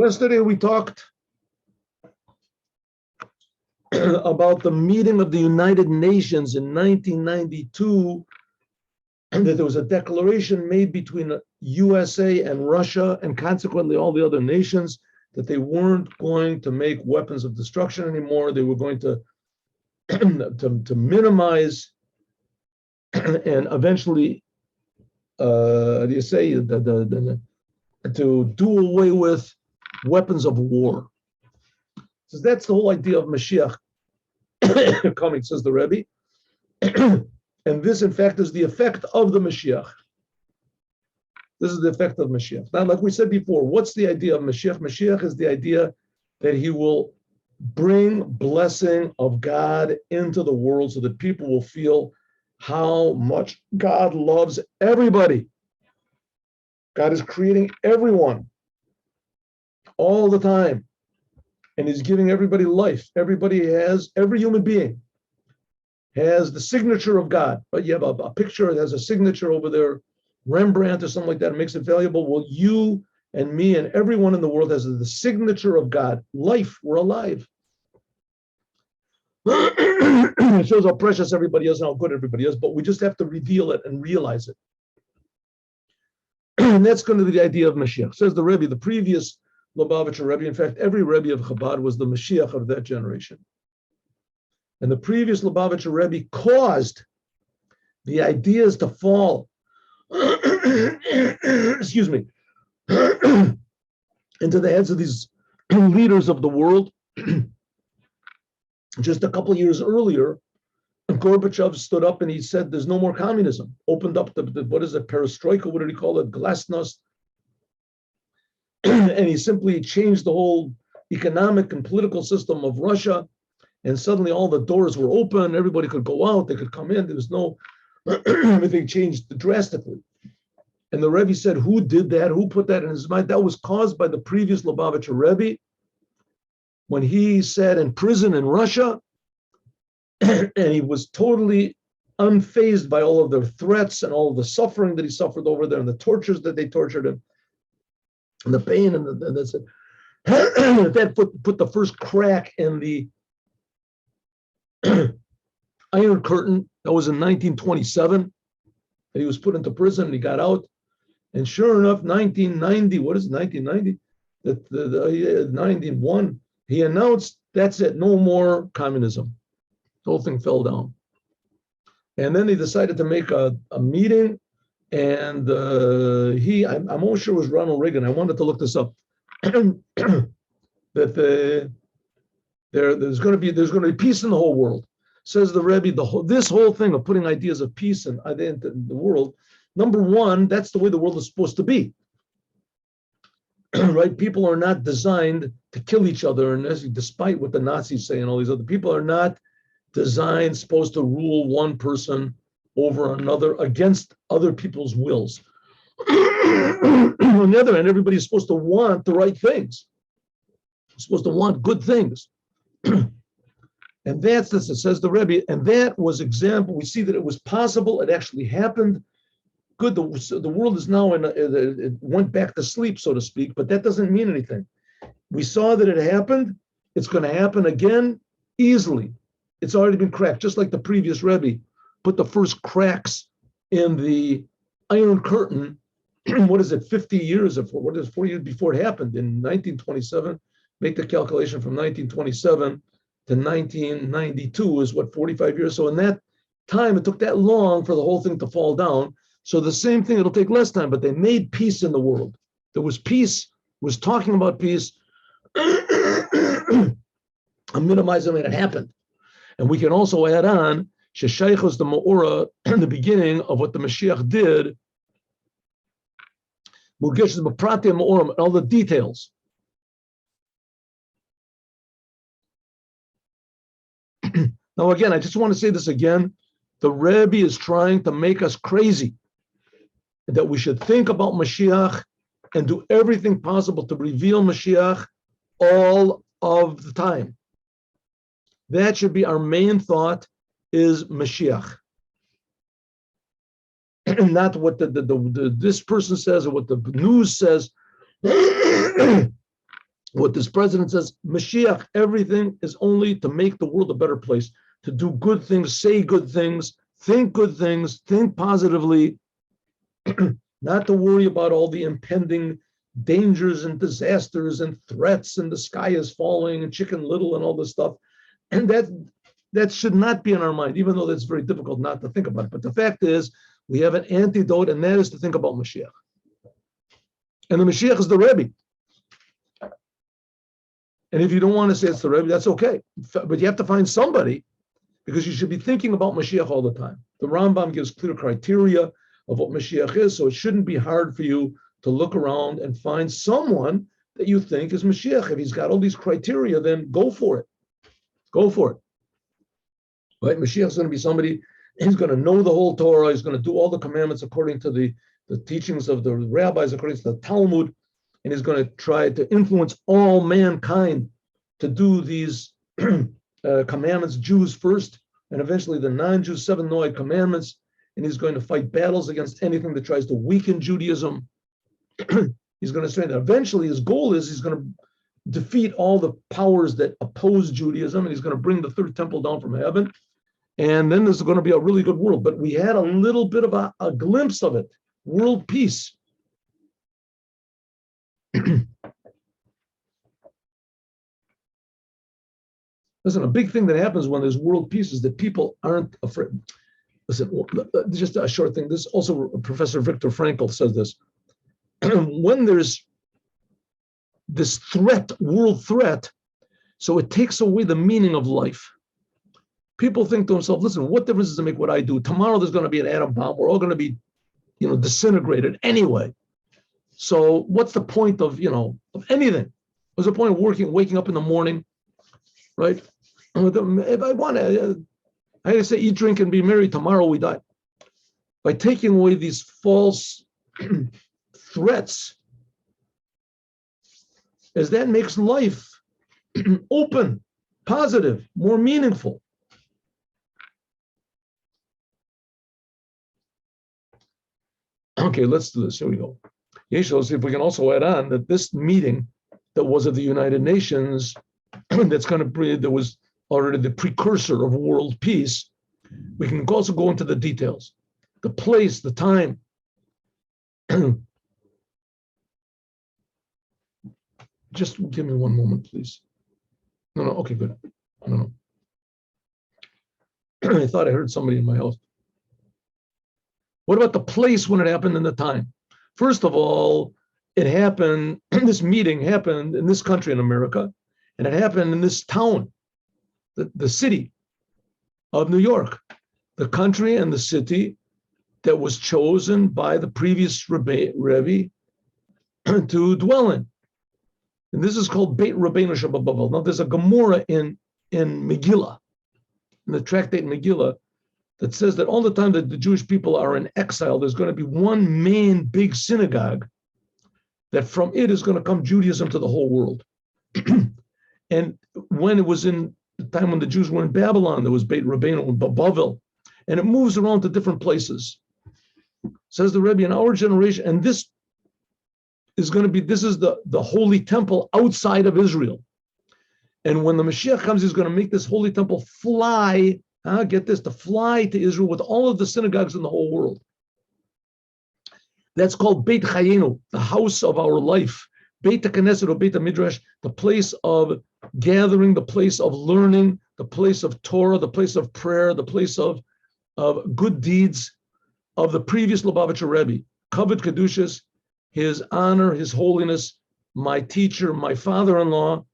Yesterday we talked about the meeting of the United Nations in 1992, and that there was a declaration made between the USA and Russia, and consequently all the other nations, that they weren't going to make weapons of destruction anymore. They were going to to minimize and eventually, to do away with weapons of war. So that's the whole idea of Mashiach coming, says the Rebbe. And this, in fact, is the effect of the Mashiach. This is the effect of Mashiach. Now, like we said before, what's the idea of Mashiach? Mashiach is the idea that he will bring blessing of God into the world so that people will feel how much God loves everybody. God is creating everyone all the time. And he's giving everybody life. Every human being has the signature of God. But you have a picture that has a signature over there, Rembrandt or something like that, it makes it valuable. Well, you and me and everyone in the world has the signature of God. Life, we're alive. It shows how precious everybody is and how good everybody is, but we just have to reveal it and realize it. And that's going to be the idea of Mashiach. Says the Rebbe, the previous Lubavitcher Rebbe, in fact, every Rebbe of Chabad was the Mashiach of that generation. And the previous Lubavitcher Rebbe caused the ideas to fall, excuse me, into the heads of these leaders of the world. Just a couple of years earlier, Gorbachev stood up and he said, there's no more communism. Opened up the what is it, perestroika, what did he call it, glasnost. And he simply changed the whole economic and political system of Russia. And suddenly all the doors were open. Everybody could go out. They could come in. There was no, everything changed drastically. And the Rebbe said, who did that? Who put that in his mind? That was caused by the previous Lubavitcher Rebbe when he sat in prison in Russia. And he was totally unfazed by all of their threats and all of the suffering that he suffered over there and the tortures that they tortured him. And the pain and that's it. That put the first crack in the Iron Curtain. That was in 1927. And he was put into prison and he got out. And sure enough, 1990, what is it, 1990? The 91, he announced, that's it, no more communism. The whole thing fell down. And then they decided to make a meeting. And I'm almost sure it was Ronald Reagan. I wanted to look this up. That there's going to be peace in the whole world. Says the Rebbe, this whole thing of putting ideas of peace in the world, number one, that's the way the world is supposed to be. Right? People are not designed to kill each other, and despite what the Nazis say and all these other people are not designed, supposed to rule one person over another against other people's wills. On the other hand, everybody's supposed to want the right things. Supposed to want good things. And that's this, it says the Rebbe, and that was example. We see that it was possible, it actually happened. Good, the world is now it went back to sleep, so to speak, but that doesn't mean anything. We saw that it happened, it's going to happen again easily. It's already been cracked, just like the previous Rebbe put the first cracks in the Iron Curtain, what is it, 50 years, 4 years before it happened, in 1927, make the calculation from 1927 to 1992 is what, 45 years? So in that time, it took that long for the whole thing to fall down. So the same thing, it'll take less time, but they made peace in the world. There was peace, was talking about peace. I'm minimizing that it happened. And we can also add on, Sheshayach was the Ma'ora in the beginning of what the Mashiach did. We'll get to the Prati and Ma'orim, all the details. Now, again, I just want to say this again. The Rebbe is trying to make us crazy, that we should think about Mashiach and do everything possible to reveal Mashiach all of the time. That should be our main thought, is Mashiach. And not what this person says or what the news says. what this president says, Mashiach, everything is only to make the world a better place, to do good things, say good things, think good things, think positively, not to worry about all the impending dangers and disasters and threats and the sky is falling and Chicken Little and all this stuff. And that should not be in our mind, even though that's very difficult not to think about it. But the fact is, we have an antidote, and that is to think about Mashiach. And the Mashiach is the Rebbe. And if you don't want to say it's the Rebbe, that's okay. But you have to find somebody, because you should be thinking about Mashiach all the time. The Rambam gives clear criteria of what Mashiach is, so it shouldn't be hard for you to look around and find someone that you think is Mashiach. If he's got all these criteria, then go for it. Go for it. Right? Mashiach is going to be somebody, he's going to know the whole Torah, he's going to do all the commandments according to the teachings of the rabbis, according to the Talmud, and he's going to try to influence all mankind to do these commandments, Jews first, and eventually the non-Jews, 7 Noahide commandments, and he's going to fight battles against anything that tries to weaken Judaism. He's going to strengthen. Eventually, his goal is he's going to defeat all the powers that oppose Judaism, and he's going to bring the third temple down from heaven. And then there's going to be a really good world. But we had a little bit of a glimpse of it. World peace. Listen, a big thing that happens when there's world peace is that people aren't afraid. Listen, just a short thing. This also Professor Viktor Frankl says this. When there's this threat, world threat, so it takes away the meaning of life. People think to themselves, listen, what difference does it make what I do? Tomorrow there's going to be an atom bomb. We're all going to be, disintegrated anyway. So what's the point of anything? What's the point of waking up in the morning, right? If I want to, I had to say, eat, drink, and be merry. Tomorrow we die. By taking away these false threats, as that makes life open, positive, more meaningful. Okay, let's do this. Here we go. Let's see if we can also add on that this meeting that was at the United Nations, that's going to be, there was already the precursor of world peace. We can also go into the details, the place, the time. Just give me one moment, please. No, okay, good. No. I thought I heard somebody in my house. What about the place when it happened and the time? First of all, it happened, this meeting happened in this country in America, and it happened in this town, the city of New York, the country and the city that was chosen by the previous Rebbe to dwell in. And this is called Beit Rabbeinu Shabbat. Now, there's a Gemara in Megillah, in the tractate Megillah, that says that all the time that the Jewish people are in exile, there's going to be one main big synagogue that from it is going to come Judaism to the whole world. And when it was in the time when the Jews were in Babylon, there was Beit Rabbeinu in Bavel, and it moves around to different places. Says the Rebbe, in our generation, and this is the holy temple outside of Israel. And when the Mashiach comes, he's going to make this holy temple fly, get this, to fly to Israel with all of the synagogues in the whole world. That's called Beit Chayenu, the house of our life. Beit HaKnesset or Beit HaMidrash, the place of gathering, the place of learning, the place of Torah, the place of prayer, the place of good deeds of the previous Lubavitcher Rebbe. Kavod Kedushas, his honor, his holiness, my teacher, my father-in-law,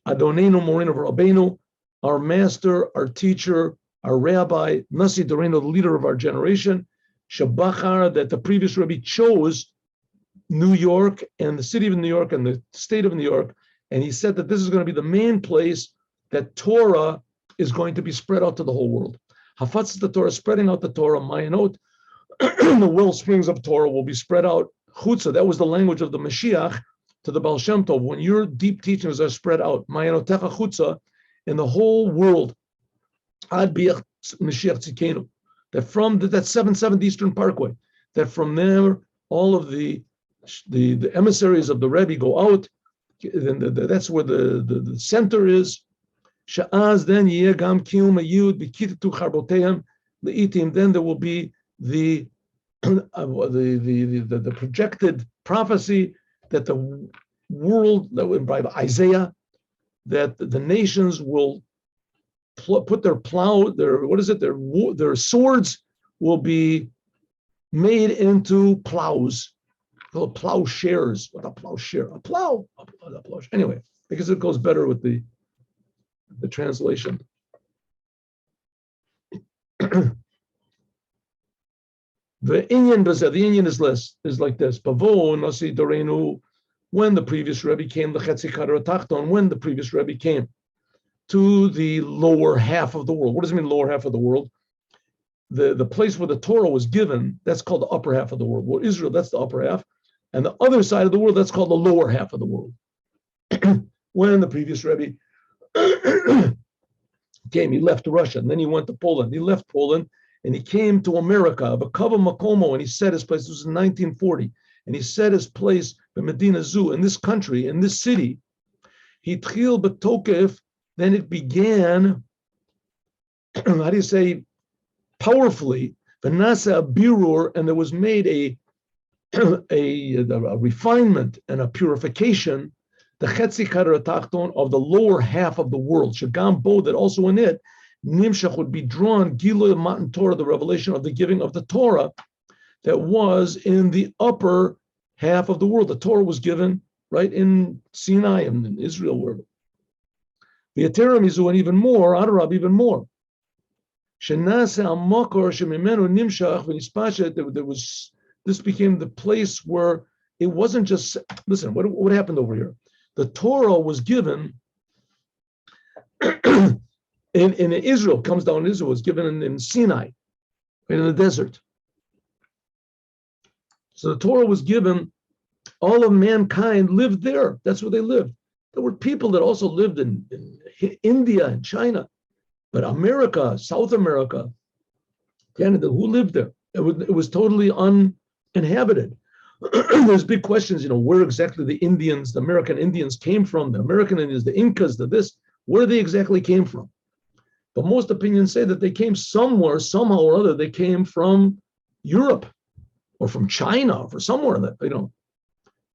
Adonenu Moreno Rabbeinu, our master, our teacher, our rabbi, Nasi Doreno, the leader of our generation, Shabachar, that the previous Rebbe chose New York and the city of New York and the state of New York, and he said that this is going to be the main place that Torah is going to be spread out to the whole world. Hafatz the Torah, spreading out the Torah, Mayanot, the well springs of Torah will be spread out. Chutza, that was the language of the Mashiach to the Baal Shem Tov. When your deep teachings are spread out, Mayanotecha Chutza, in the whole world, Ad Biach Mashiach Tzikenu, that from that 770 Eastern Parkway, that from there all of the emissaries of the Rebbe go out, that's where the center is. Sha'az then yeh gam kiyum hayud b'kitetu charboteim le'itim. Then there will be the projected prophecy that the world, that by Isaiah, that the nations will put their their swords will be made into plows. Plowshares. What a plowshare? A plow. Anyway, because it goes better with the translation. The Inyan is like this. When the previous Rebbe came, when the previous Rebbe came to the lower half of the world. What does it mean, lower half of the world? The place where the Torah was given, that's called the upper half of the world. Well, Israel, that's the upper half. And the other side of the world, that's called the lower half of the world. When the previous Rebbe came, he left Russia, and then he went to Poland. He left Poland, and he came to America, Bakava Makomo, and he set his place. This was in 1940. And he set his place in Medina Zoo, in this country, in this city. He tchil betokef, then it began, how do you say, powerfully, v'nasa birur, and there was made a refinement and a purification, the chetzi kadar tachton, of the lower half of the world. Shagam bo, that also in it, nimshach would be drawn giloy matan Torah, the revelation of the giving of the Torah that was in the upper half of the world. The Torah was given right in Sinai and in Israel, wherever. The Yetera mizu, and even more, Adarab, even more. Shenase al-makor shemimenu nimshach v'nispashet, there was, this became the place where it wasn't just, listen, what happened over here? The Torah was given in Israel, comes down in Israel, was given in Sinai, in the desert. So the Torah was given, all of mankind lived there. That's where they lived. There were people that also lived in India and China, but America, South America, Canada, who lived there? It was totally uninhabited. There's big questions, where exactly the Indians, the American Indians came from, the American Indians, the Incas, where they exactly came from. But most opinions say that they came somewhere, somehow or other, they came from Europe or from China or from somewhere that,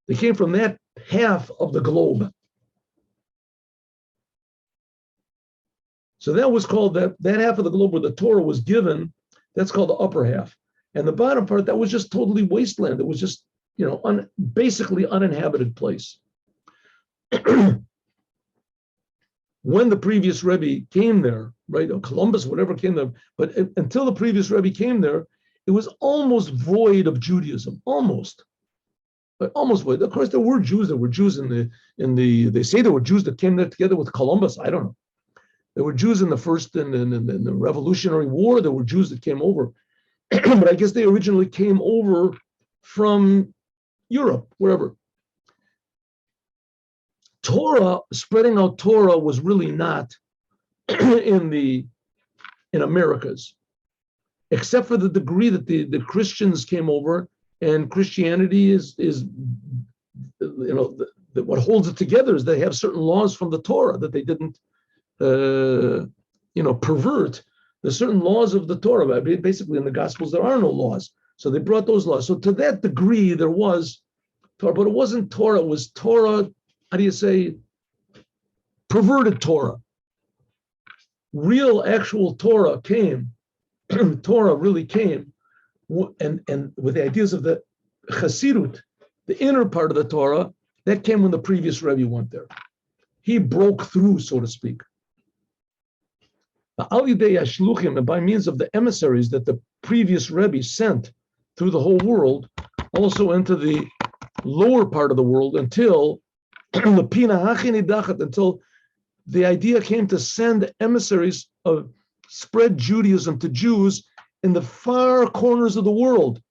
they came from that half of the globe. So that was called, that half of the globe where the Torah was given, that's called the upper half. And the bottom part, that was just totally wasteland. It was just, basically uninhabited place. When the previous Rebbe came there, right, or Columbus, whatever came there, but until the previous Rebbe came there, it was almost void of Judaism, almost void. Of course, there were Jews. There were Jews they say there were Jews that came there together with Columbus. I don't know. There were Jews in the first, in the Revolutionary War. There were Jews that came over, but I guess they originally came over from Europe, wherever. Torah, spreading out Torah was really not in Americas, except for the degree that the Christians came over, and Christianity is what holds it together is they have certain laws from the Torah that they didn't pervert. There's certain laws of the Torah. Basically, in the Gospels, there are no laws. So they brought those laws. So to that degree, there was Torah, but it wasn't Torah. It was Torah, how do you say, perverted Torah. Real, actual Torah came. Torah really came, and with the ideas of the Chassidut, the inner part of the Torah, that came when the previous Rebbe went there. He broke through, so to speak. And by means of the emissaries that the previous Rebbe sent through the whole world, also into the lower part of the world, until until the idea came to send emissaries of spread Judaism to Jews in the far corners of the world,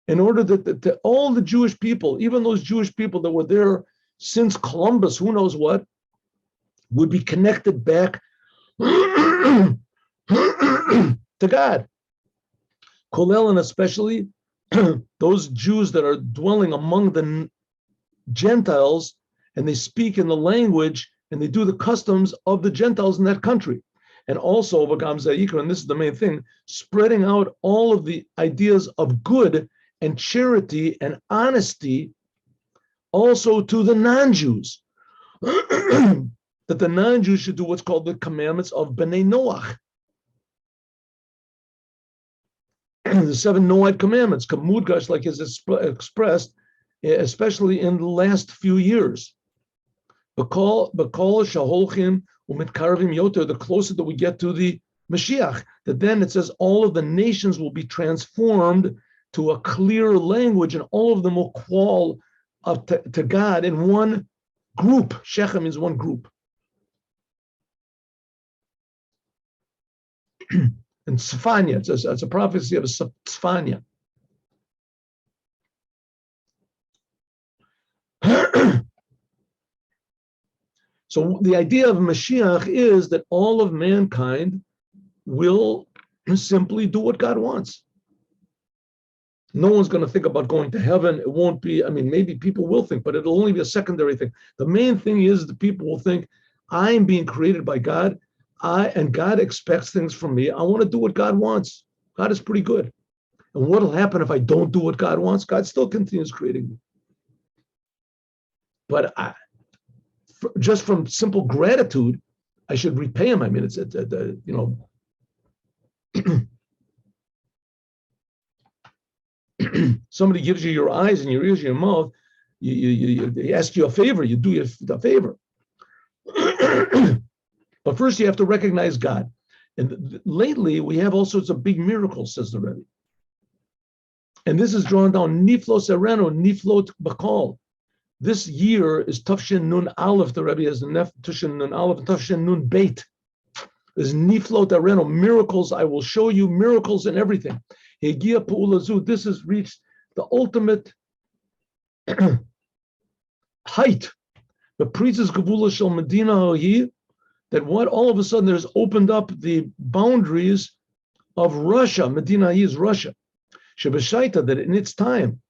in order that all the Jewish people, even those Jewish people that were there since Columbus, who knows what, would be connected back to God. Kolel, and especially those Jews that are dwelling among the Gentiles and they speak in the language and they do the customs of the Gentiles in that country. And also, and this is the main thing, spreading out all of the ideas of good and charity and honesty also to the non-Jews. That the non-Jews should do what's called the commandments of Bnei Noach. The 7 Noahide commandments, Kamudgash, like is expressed, especially in the last few years. Bakol shaholchim umitkarvim yoter, the closer that we get to the Moshiach, that then it says all of the nations will be transformed to a clear language, and all of them will call up to God in one group. Shechem means one group. And Sfanya, it's a prophecy of a Sfanya. So the idea of Mashiach is that all of mankind will simply do what God wants. No one's going to think about going to heaven. It won't be, maybe people will think, but it'll only be a secondary thing. The main thing is that people will think, I'm being created by God, and God expects things from me. I want to do what God wants. God is pretty good. And what will happen if I don't do what God wants? God still continues creating me. But just from simple gratitude, I should repay him. It's somebody gives you your eyes and your ears and your mouth, you ask you a favor, you do a favor. But first you have to recognize God. And lately we have all sorts of big miracles, says the Rebbe. And this is drawn down, Niflo Sereno, Niflo Bakal. This year is Tafshin Nun Aleph, the Rebbe has Tafshin Nun Aleph, Tafshin Nun Beit. There's Niflo Sereno, miracles, I will show you miracles in everything. Hegia Pu'ulazu, this has reached the ultimate height. The priest's Gevula Shel Medina here, that what all of a sudden there's opened up the boundaries of Russia. Medina is Russia. Shebeshaita, that in its time,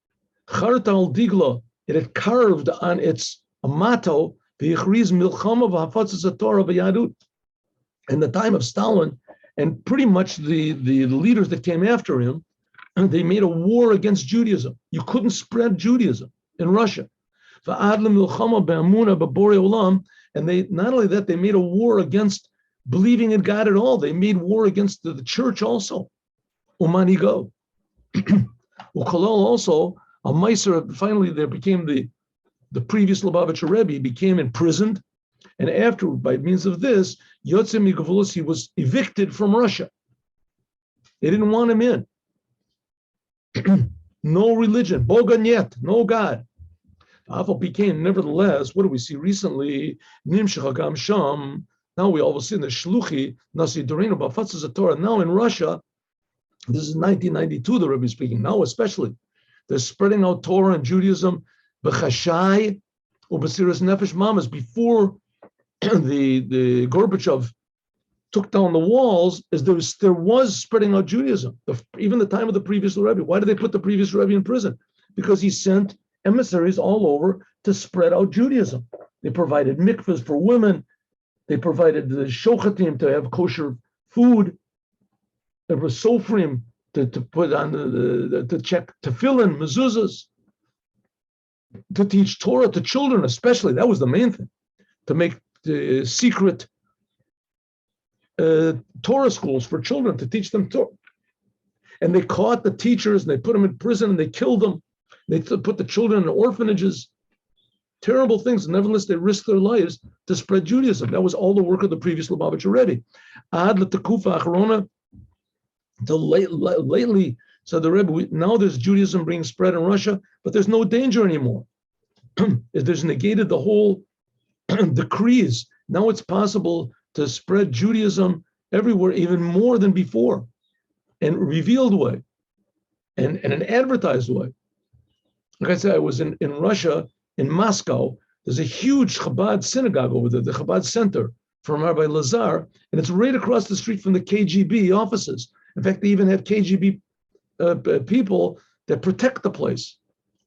Charta al Digla, it had carved on its motto, V'yichriz milchama v'hafatzas Torah v'yadut. In the time of Stalin, and pretty much the leaders that came after him, they made a war against Judaism. You couldn't spread Judaism in Russia. And they, not only that, they made a war against believing in God at all. They made war against the church also. Umanigo. Also, a Meiser, finally there became the previous Lubavitcher Rebbe became imprisoned. And after, by means of this, Yotze Migavulus, he was evicted from Russia. They didn't want him in. No religion, Boganyet, no God. Afal became, nevertheless, what do we see recently? Nimshachagam Sham. Now we all see in the Shluchi, Nasi Dorino, Bafatzas Torah. Now in Russia, this is 1992, the Rebbe is speaking, now especially, they're spreading out Torah and Judaism, B'chashai, Ubasiris Nefesh Mamas, before the Gorbachev took down the walls, as there was spreading out Judaism, even the time of the previous Rebbe. Why did they put the previous Rebbe in prison? Because he sent emissaries all over to spread out Judaism. They provided mikvahs for women. They provided the shochatim to have kosher food. There was sofrim to put on to check tefillin, mezuzahs, to teach Torah to children, especially. That was the main thing, to make the secret Torah schools for children, to teach them Torah. And they caught the teachers and they put them in prison and they killed them. They put the children in orphanages. Terrible things. Nevertheless, they risked their lives to spread Judaism. That was all the work of the previous Lubavitcher Rebbe. Ad l'tekufa acharona, until lately, said the Rebbe, now there's Judaism being spread in Russia, but there's no danger anymore. There's negated the whole decrees. Now it's possible to spread Judaism everywhere, even more than before, in revealed way, and in an advertised way. Like I said, I was in Russia, in Moscow. There's a huge Chabad synagogue over there, the Chabad Center from Rabbi Lazar, and it's right across the street from the KGB offices. In fact, they even have KGB people that protect the place.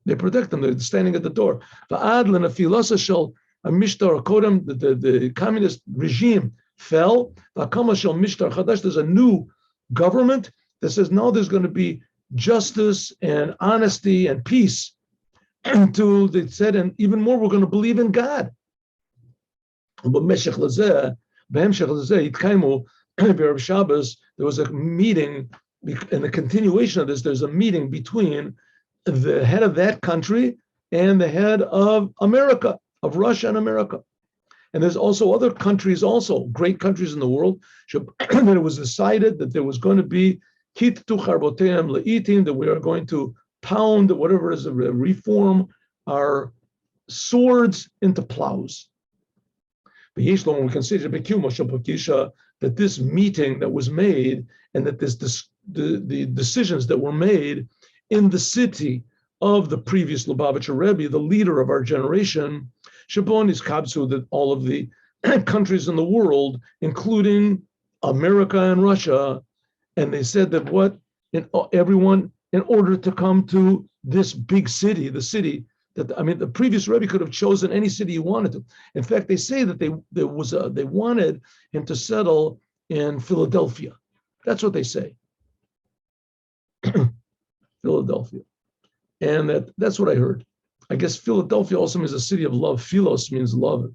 They protect them. They're standing at the door. a Mishtar Kodem, the communist regime fell. There's a new government that says now there's going to be justice and honesty and peace. Until they said, and even more, we're going to believe in God. Shabbos, there was a meeting, in the continuation of this, there's a meeting between the head of that country and the head of America, of Russia and America. And there's also other countries, also great countries in the world, that it was decided that there was going to be that we are going to pound, whatever is, reform our swords into plows. We can say that this meeting that was made and that the decisions that were made in the city of the previous Lubavitcher Rebbe, the leader of our generation, Shabon is Kabsu, that all of the countries in the world, including America and Russia, and they said that everyone, in order to come to this big city, the city that, the previous Rebbe could have chosen any city he wanted to. In fact, they say that they wanted him to settle in Philadelphia. That's what they say. Philadelphia. And that's what I heard. I guess Philadelphia also means a city of love. Philos means love.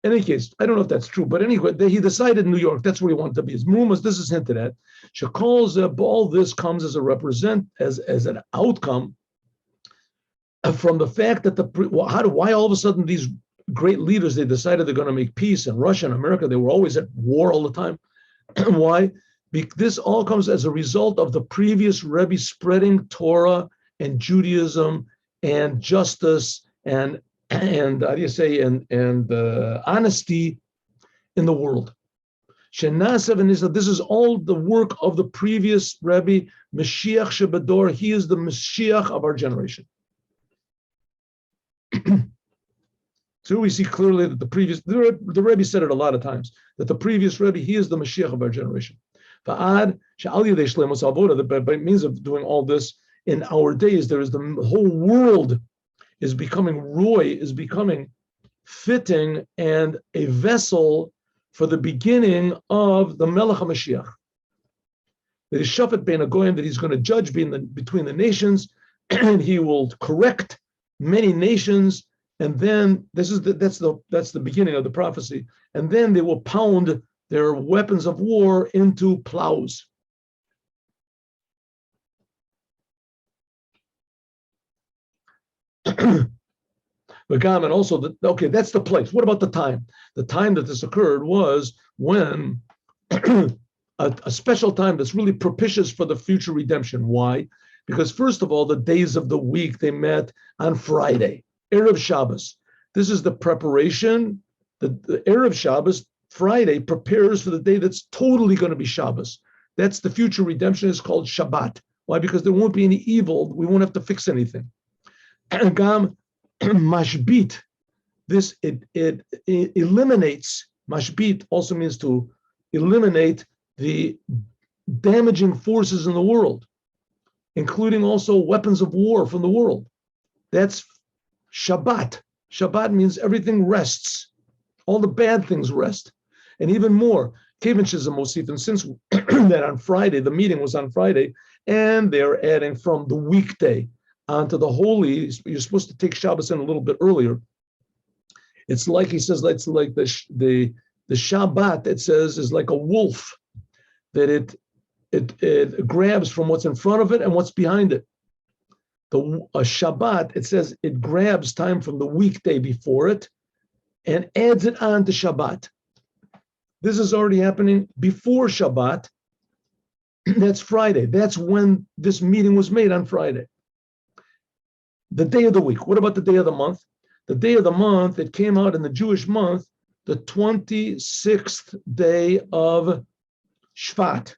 In any case, I don't know if that's true, but anyway, he decided New York. That's where he wanted to be. His rumors, this is hinted at. Shekol's all this comes as as an outcome from the fact that why all of a sudden these great leaders, they decided they're going to make peace, and Russia and America, they were always at war all the time. Why? This all comes as a result of the previous Rebbe spreading Torah and Judaism and justice and how do you say, and honesty in the world. This is all the work of the previous Rebbe, Moshiach Shebador. He is the Moshiach of our generation. So we see clearly that the Rebbe said it a lot of times, that the previous Rebbe, he is the Moshiach of our generation. By means of doing all this in our days, there is the whole world is becoming fitting and a vessel for the beginning of the Melech HaMashiach. That is Shafet Ben Agoyim, that he's going to judge between the nations, and he will correct many nations, and then that's the beginning of the prophecy. And then they will pound their weapons of war into plows. And also, that's the place. What about the time? The time that this occurred was when a special time that's really propitious for the future redemption. Why? Because first of all, the days of the week, they met on Friday, Erev Shabbos. This is the preparation. The Erev Shabbos, Friday, prepares for the day that's totally going to be Shabbos. That's the future redemption. Is called Shabbat. Why? Because there won't be any evil. We won't have to fix anything. And Gam Mashbit, it eliminates. Mashbit also means to eliminate the damaging forces in the world, including also weapons of war from the world. That's Shabbat. Shabbat means everything rests. All the bad things rest. And even more, and since that on Friday, the meeting was on Friday, and they're adding from the weekday onto the holy, you're supposed to take Shabbos in a little bit earlier. It's like, he says, it's like the Shabbat, it says, is like a wolf, that it grabs from what's in front of it and what's behind it. A Shabbat, it says, it grabs time from the weekday before it and adds it on to Shabbat. This is already happening before Shabbat. That's Friday. That's when this meeting was made, on Friday. The day of the week. What about the day of the month? The day of the month, it came out in the Jewish month, the 26th day of Shvat.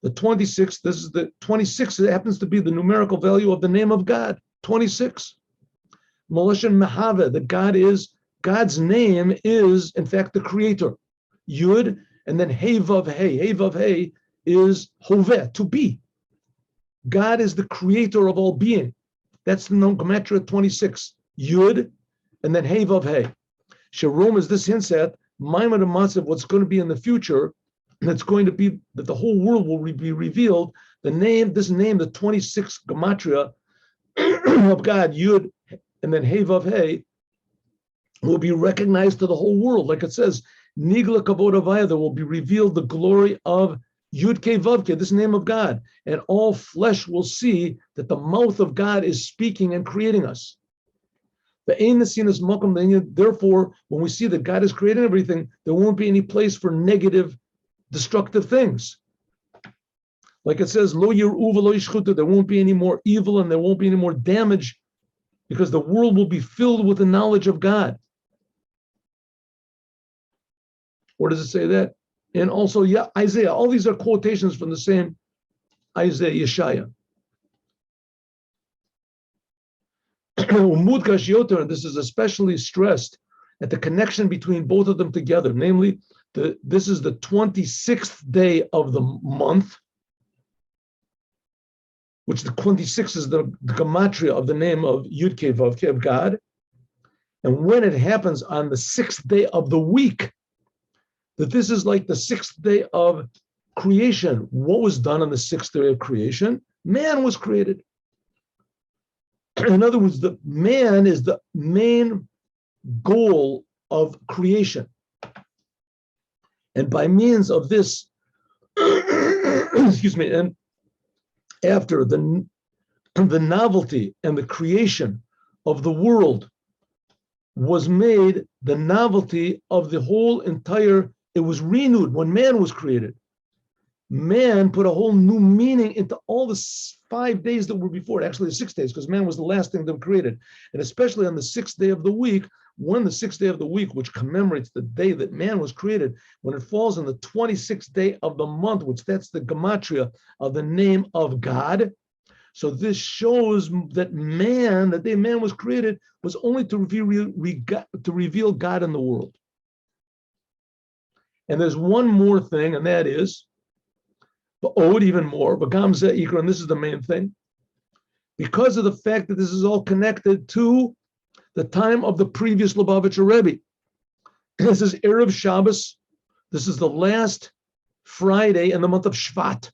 The 26th, this is the 26th, it happens to be the numerical value of the name of God, 26. Moloshen Mehave, that God's name is, in fact, the creator. Yud, and then Hey Vav Hey. Hey Vav Hey is Hoveh, to be. God is the creator of all being. That's the gematria 26. Yud, and then Hey Vav Hey. Sharom is this hints at Maimon and Matzav, what's going to be in the future. It's going to be that the whole world will be revealed. The 26 gematria of God, Yud, and then Hey Vav Hey, will be recognized to the whole world. Like it says, Nigla Kavod Avaya, there will be revealed the glory of Yud Ke Vav Ke, this name of God, and all flesh will see that the mouth of God is speaking and creating us. Therefore, when we see that God is creating everything, there won't be any place for negative, destructive things. Like it says, Lo Yir'u v'lo yishchutu, there won't be any more evil and there won't be any more damage, because the world will be filled with the knowledge of God. Where does it say that? And also, Isaiah. All these are quotations from the same Isaiah, Yeshaya. And this is especially stressed at the connection between both of them together. Namely, this is the 26th day of the month, which the 26 is the gematria of the name of Yud Ke Vav Ke, of God. And when it happens on the 6th day of the week, that this is like the 6th day of creation. What was done on the 6th day of creation? Man was created. In other words, the man is the main goal of creation. And by means of this, excuse me, and after the novelty and the creation of the world was made, the novelty of the whole entire, it was renewed when man was created. Man put a whole new meaning into all the 5 days that were before, actually the 6 days, because man was the last thing that was created. And especially on the 6th day of the week, when the 6th day of the week, which commemorates the day that man was created, when it falls on the 26th day of the month, which that's the gematria of the name of God. So this shows that the day man was created, was only to reveal God in the world. And there's one more thing, and that is, but even more, but Gamze Ikra, and this is the main thing, because of the fact that this is all connected to the time of the previous Lubavitcher Rebbe. This is Erev Shabbos. This is the last Friday in the month of Shvat.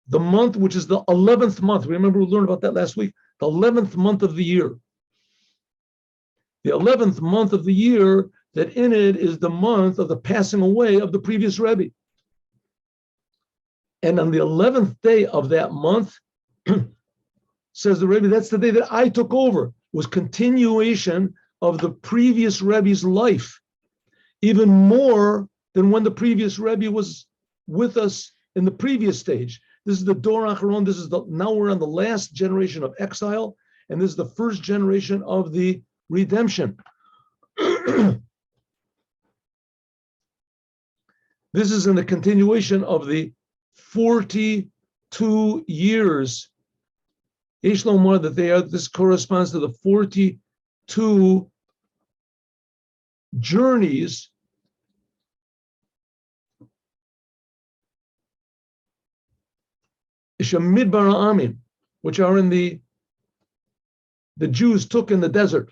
The month which is the 11th month. Remember we learned about that last week. The 11th month of the year. The 11th month of the year, that in it is the month of the passing away of the previous Rebbe. And on the 11th day of that month, says the Rebbe, that's the day that I took over. It was continuation of the previous Rebbe's life, even more than when the previous Rebbe was with us in the previous stage. This is the Dor Acharon. Now we're on the last generation of exile, and this is the first generation of the redemption. This is in the continuation of the 42 years. Yesh lomar that this corresponds to the 42 journeys Midbar Amim, which are in the Jews took in the desert.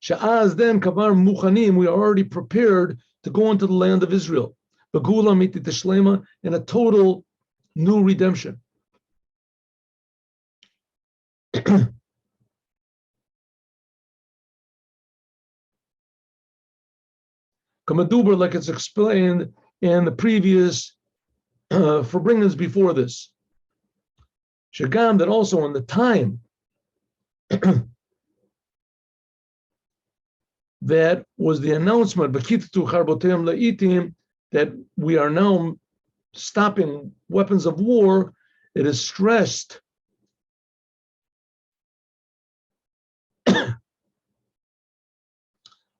Sha'az then kavar muchanim, we are already prepared to go into the land of Israel. Begula miti teshlema, in a total new redemption. Kamaduber, like it's explained in the previous forbringings before this. Shagam, that also in the time that was the announcement, that we are now stopping weapons of war, it is stressed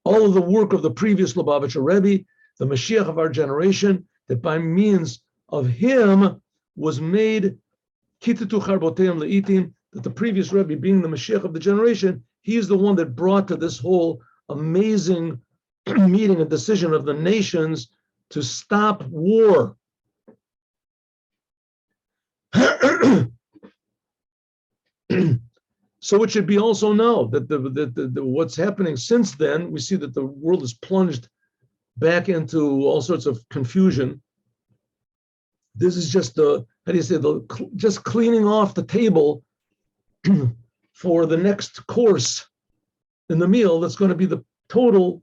all of the work of the previous Lubavitcher Rebbe, the Moshiach of our generation, that by means of him was made Kitatu Charboteim Le'itim, that the previous Rebbe, being the Moshiach of the generation, he is the one that brought to this whole amazing meeting and decision of the nations to stop war. So it should be also known that the what's happening since then, we see that the world is plunged back into all sorts of confusion. This is just just cleaning off the table for the next course in the meal. That's going to be the total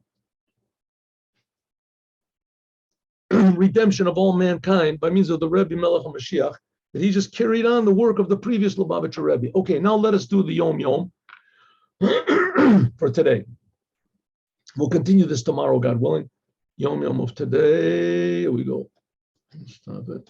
redemption of all mankind by means of the Rebbe Melech Moshiach, that he just carried on the work of the previous Lubavitcher Rebbe. Okay, now let us do the Yom Yom for today. We'll continue this tomorrow, God willing. Yom Yom of today. Here we go. Stop it.